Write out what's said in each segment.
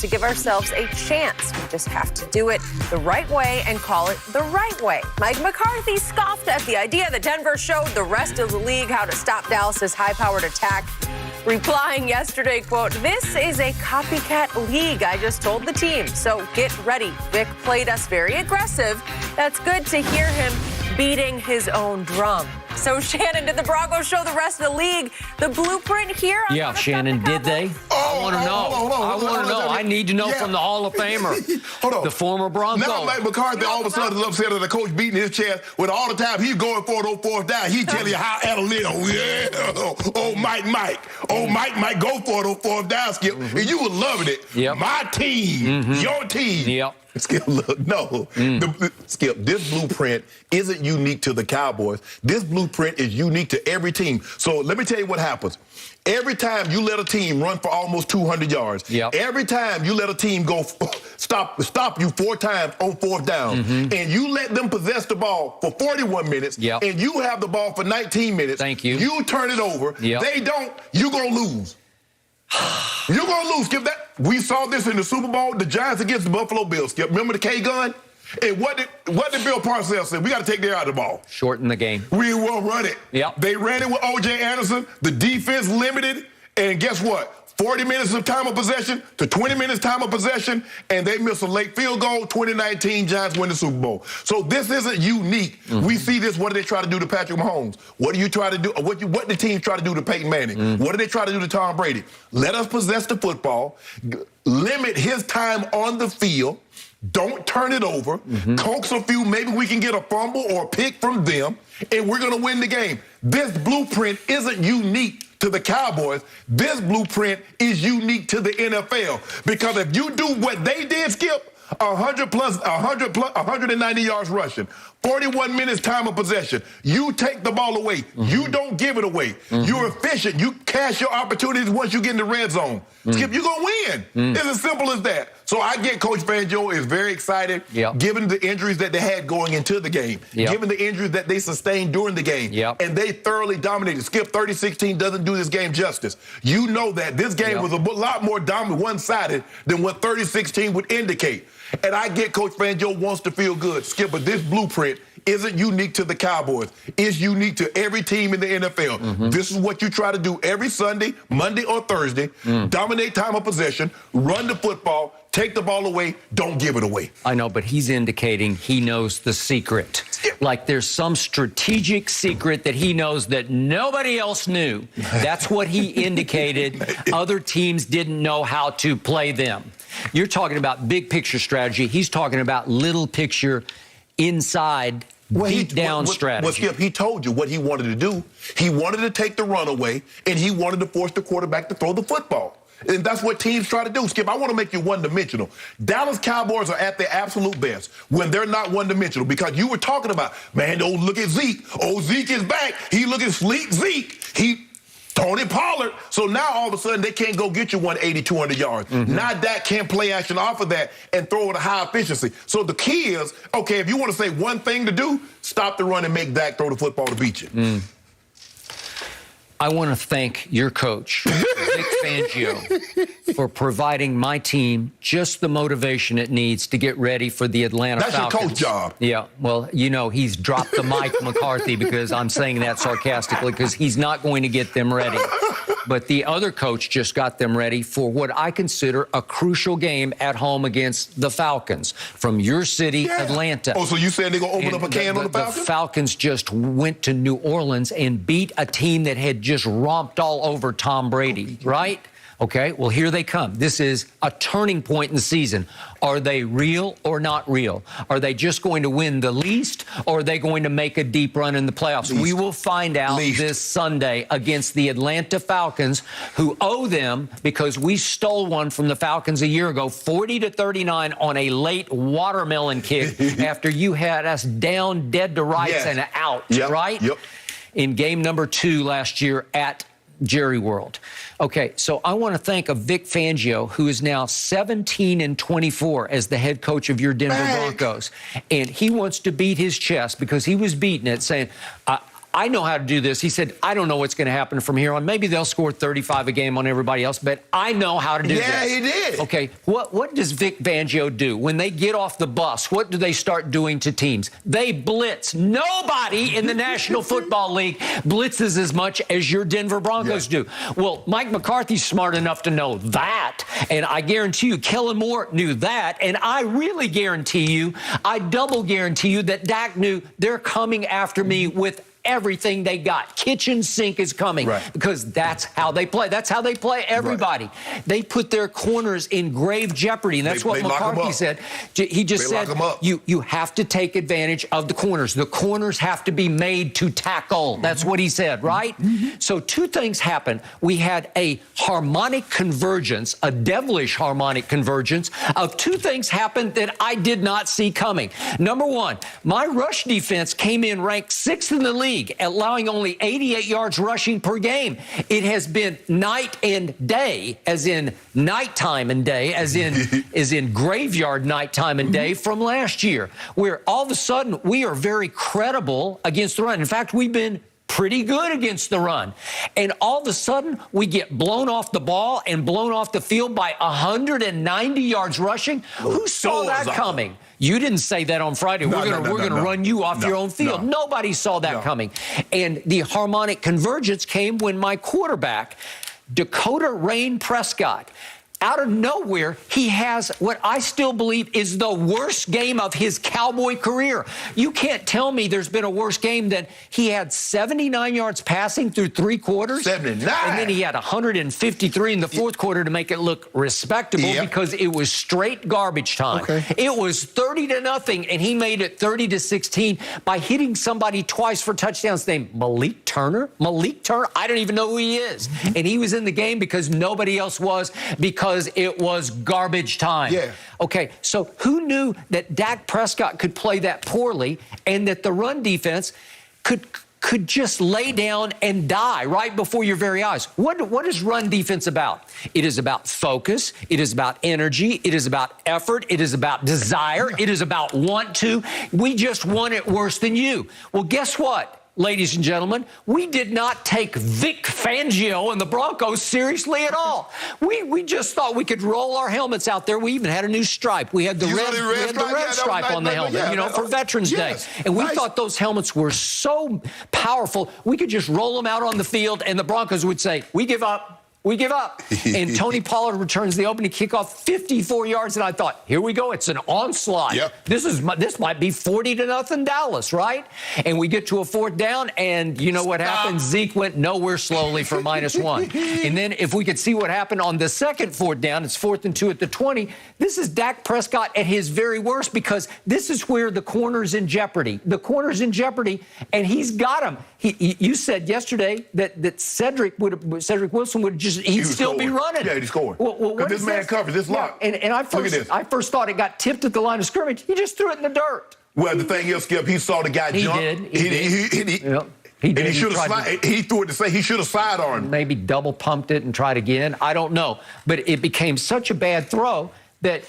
to give ourselves a chance. We just have to do it the right way and call it the right way. Mike McCarthy scoffed at the idea that Denver showed the rest of the league how to stop Dallas's high-powered attack, replying yesterday, quote, "This is a copycat league, I just told the team. So get ready. Vic played us very aggressive. That's good to hear him beating his own drum." So, Shannon, did the Broncos show the rest of the league the blueprint here? Yeah, Shannon, did they? I want to know. I want to know. I need to know from the Hall of Famer, the former Bronco. Now, Mike McCarthy all of a sudden is upset at the coach beating his chest when all the time he's going for those fourth down. He's telling you how analytical. Yeah. Oh, Mike. Oh, Mike, go for those fourth down, Skip. And you were loving it. Yep. My team, your team. Yep. Skip, look, no. Skip, this blueprint isn't unique to the Cowboys. This blueprint is unique to every team. So let me tell you what happens. Every time you let a team run for almost 200 yards, every time you let a team go stop you 4 times on fourth down, and you let them possess the ball for 41 minutes, and you have the ball for 19 minutes, you turn it over, they don't, you're going to lose. You're going to lose, Skip. We saw this in the Super Bowl, the Giants against the Buffalo Bills, Skip. Remember the K-gun? And what did Bill Parcells say? We got to take their eye of the ball. Shorten the game. We will run it. Yep. They ran it with O.J. Anderson. The defense limited. And guess what? 40 minutes of time of possession to 20 minutes time of possession, and they miss a late field goal. 2019 Giants win the Super Bowl. So this isn't unique. We see this. What do they try to do to Patrick Mahomes? What do you try to do? What the teams try to do to Peyton Manning? What do they try to do to Tom Brady? Let us possess the football, limit his time on the field, don't turn it over, coax a few, maybe we can get a fumble or a pick from them, and we're going to win the game. This blueprint isn't unique to the Cowboys. This blueprint is unique to the NFL, because if you do what they did, Skip, 190 yards rushing, 41 minutes time of possession, you take the ball away. You don't give it away. You're efficient. You cash your opportunities once you get in the red zone. Skip, you're going to win. It's as simple as that. So I get Coach Fangio is very excited, given the injuries that they had going into the game, given the injuries that they sustained during the game, and they thoroughly dominated. Skip, 30-16 doesn't do this game justice. You know that. This game was a lot more dominant, one-sided than what 30-16 would indicate. And I get Coach Fangio wants to feel good, Skip, but this blueprint isn't unique to the Cowboys. It's unique to every team in the NFL. This is what you try to do every Sunday, Monday or Thursday. Dominate time of possession, run the football, take the ball away, don't give it away. I know, but he's indicating he knows the secret. Like there's some strategic secret that he knows that nobody else knew. That's what he indicated. Other teams didn't know how to play them. You're talking about big picture strategy. He's talking about little picture, inside, deep down strategy. Well, Skip, he told you what he wanted to do. He wanted to take the run away, and he wanted to force the quarterback to throw the football. And that's what teams try to do. Skip, I want to make you one-dimensional. Dallas Cowboys are at their absolute best when they're not one-dimensional, because you were talking about, man, oh, look at Zeke. Oh, Zeke is back. He looking sleek Zeke. Tony Pollard. So now all of a sudden they can't go get you 180, 200 yards. Now Dak can't play action off of that and throw it at high efficiency. So the key is, okay, if you want to say one thing to do, stop the run and make Dak throw the football to beat you. I want to thank your coach, Vic Fangio, for providing my team just the motivation it needs to get ready for the Atlanta Falcons. That's your coach job. Yeah, well, you know, he's dropped the mic, McCarthy, because I'm saying that sarcastically, because he's not going to get them ready. But the other coach just got them ready for what I consider a crucial game at home against the Falcons from your city, Atlanta. Oh, so you saying they're going to open up a can on the Falcons? The Falcons just went to New Orleans and beat a team that had just romped all over Tom Brady, right? Okay, well, here they come. This is a turning point in the season. Are they real or not real? Are they just going to win the least, or are they going to make a deep run in the playoffs? We will find out this Sunday against the Atlanta Falcons, who owe them, because we stole one from the Falcons a year ago, 40-39 on a late watermelon kick after you had us down dead to rights and out, right? In game number 2 last year at Jerry World. Okay, so I want to thank a Vic Fangio, who is now 17-24 as the head coach of your Denver Broncos. And he wants to beat his chest, because he was beating it, saying, I know how to do this. He said, I don't know what's going to happen from here on. Maybe they'll score 35 a game on everybody else, but I know how to do this. Yeah, he did. Okay, what does Vic Fangio do? When they get off the bus, what do they start doing to teams? They blitz. Nobody in the National Football League blitzes as much as your Denver Broncos do. Well, Mike McCarthy's smart enough to know that, and I guarantee you Kellen Moore knew that, and I really guarantee you, I double guarantee you that Dak knew they're coming after me with everything they got. Kitchen sink is coming because that's how they play. That's how they play everybody. They put their corners in grave jeopardy, and that's what McCarthy said. He just said, you have to take advantage of the corners. The corners have to be made to tackle. That's what he said, right? So two things happened. We had a harmonic convergence, a devilish harmonic convergence of two things happened that I did not see coming. Number one, my rush defense came in ranked 6th in the league, allowing only 88 yards rushing per game. It has been night and day, as in nighttime and day, as in graveyard nighttime and day from last year, where all of a sudden we are very credible against the run. In fact, we've been pretty good against the run. And all of a sudden, we get blown off the ball and blown off the field by 190 yards rushing. Who saw that coming? You didn't say that on Friday. We're going to run you off your own field. Nobody saw that coming. And the harmonic convergence came when my quarterback, Dakota Rain Prescott, out of nowhere, he has what I still believe is the worst game of his Cowboy career. You can't tell me there's been a worse game than he had 79 yards passing through 3 quarters. 79. And then he had 153 in the 4th quarter to make it look respectable because it was straight garbage time. It was 30-0, and he made it 30-16 by hitting somebody twice for touchdowns named Malik Turner. Malik Turner, I don't even know who he is. And he was in the game because nobody else was, because it was garbage time. Okay, so who knew that Dak Prescott could play that poorly and that the run defense could just lay down and die right before your very eyes? What is run defense about? It is about focus. It is about energy. It is about effort. It is about desire. It is about want to. We just want it worse than you. Well, guess what? Ladies and gentlemen, we did not take Vic Fangio and the Broncos seriously at all. We just thought we could roll our helmets out there. We even had a new stripe. We had the red stripe on the helmet, for Veterans Day. And we thought those helmets were so powerful, we could just roll them out on the field, and the Broncos would say, we give up. We give up. And Tony Pollard returns the opening kickoff 54 yards, and I thought, here we go. It's an onslaught. This might be 40-0 Dallas, right? And we get to a 4th down, and you know what happened? Zeke went nowhere slowly for -1. And then if we could see what happened on the second 4th down, it's 4th and 2 at the 20. This is Dak Prescott at his very worst, because this is where the corner's in jeopardy. The corner's in jeopardy, and he's got him. You said yesterday that Cedric Wilson would just he'd still be running. Yeah, he's scoring. Well, this man covers this lock. And I first thought it got tipped at the line of scrimmage. He just threw it in the dirt. Well, the thing is, Skip, he saw the guy jump. He did. He should have. He threw it to say he should have sidearmed. Maybe double pumped it and tried again. I don't know, but it became such a bad throw that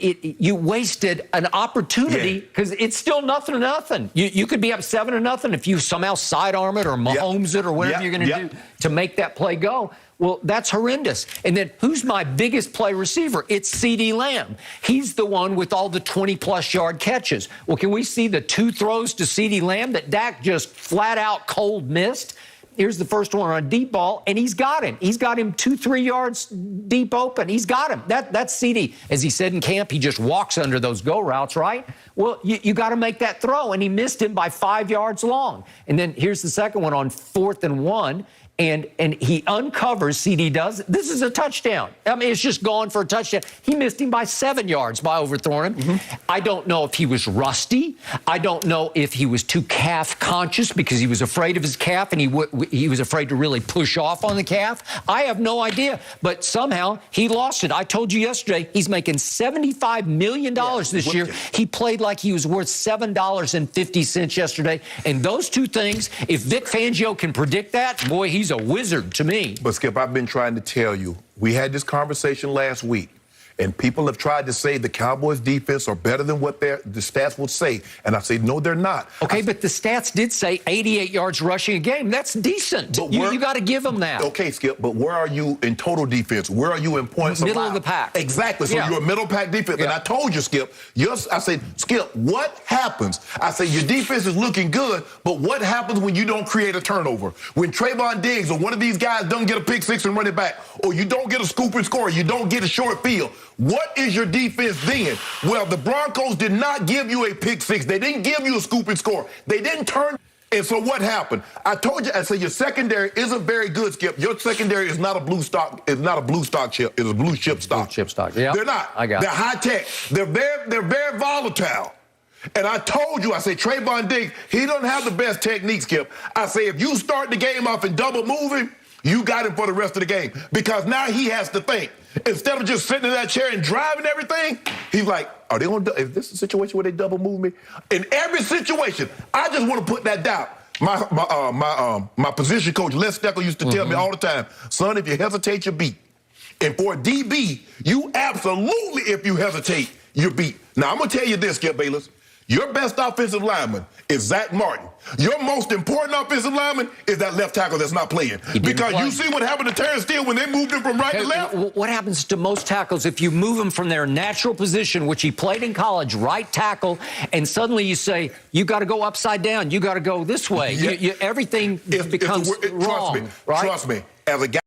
you wasted an opportunity, because it's still 0-0. You could be up 7-0 if you somehow sidearm it or Mahomes it or whatever you're going to do to make that play go. Well, that's horrendous. And then who's my biggest play receiver? It's CeeDee Lamb. He's the one with all the 20-plus yard catches. Well, can we see the 2 throws to CeeDee Lamb that Dak just flat out cold missed? Here's the first one on a deep ball, and he's got him. He's got him 2-3 yards deep open. He's got him. That's CeeDee. As he said in camp, he just walks under those go routes, right? Well, you got to make that throw, and he missed him by 5 yards long. And then here's the second one on 4th and 1. And he uncovers, CeeDee does. This is a touchdown. I mean, it's just gone for a touchdown. He missed him by 7 yards by overthrowing him. I don't know if he was rusty. I don't know if he was too calf conscious because he was afraid of his calf and he was afraid to really push off on the calf. I have no idea. But somehow he lost it. I told you yesterday he's making $75 million this year. He played like he was worth $7.50 yesterday. And those two things, if Vic Fangio can predict that, boy, he's a wizard to me. But, Skip, I've been trying to tell you, we had this conversation last week, And people have tried to say the Cowboys defense are better than what the stats would say. And I say, no, they're not. Okay, but the stats did say 88 yards rushing a game. That's decent. You got to give them that. Okay, Skip, but where are you in total defense? Where are you in points? Middle of the pack. Exactly. So you're a middle pack defense. Yeah. And I told you, Skip, I said, Skip, what happens? I said, your defense is looking good, but what happens when you don't create a turnover? When Trayvon Diggs or one of these guys don't get a pick six and run it back, or you don't get a scoop and score, you don't get a short field, what is your defense then? Well, the Broncos did not give you a pick six. They didn't give you a scoop and score. They didn't turn. And so what happened? I told you, I said your secondary isn't very good, Skip. Your secondary is not a blue stock. It's not a blue stock chip. It's a blue chip stock. Blue chip stock. Yeah. They're not. I got it. They're high tech. They're very volatile. And I told you, I said, Trayvon Diggs, he doesn't have the best technique, Skip. I say, if you start the game off and double moving, you got him for the rest of the game. Because now he has to think. Instead of just sitting in that chair and driving everything, he's like, are they going to, is this a situation where they double move me? In every situation, I just want to put that down. My position coach, Les Steckel, used to tell me all the time, son, if you hesitate, you're beat. And for a DB, you absolutely, if you hesitate, you're beat. Now, I'm going to tell you this, Skip Bayless. Your best offensive lineman is Zach Martin. Your most important offensive lineman is that left tackle that's not playing. Because you see what happened to Terrence Steele when they moved him from right to left? What happens to most tackles if you move them from their natural position, which he played in college, right tackle, and suddenly you say, you got to go upside down, you got to go this way. Yeah. Everything becomes wrong. Trust me. As a guy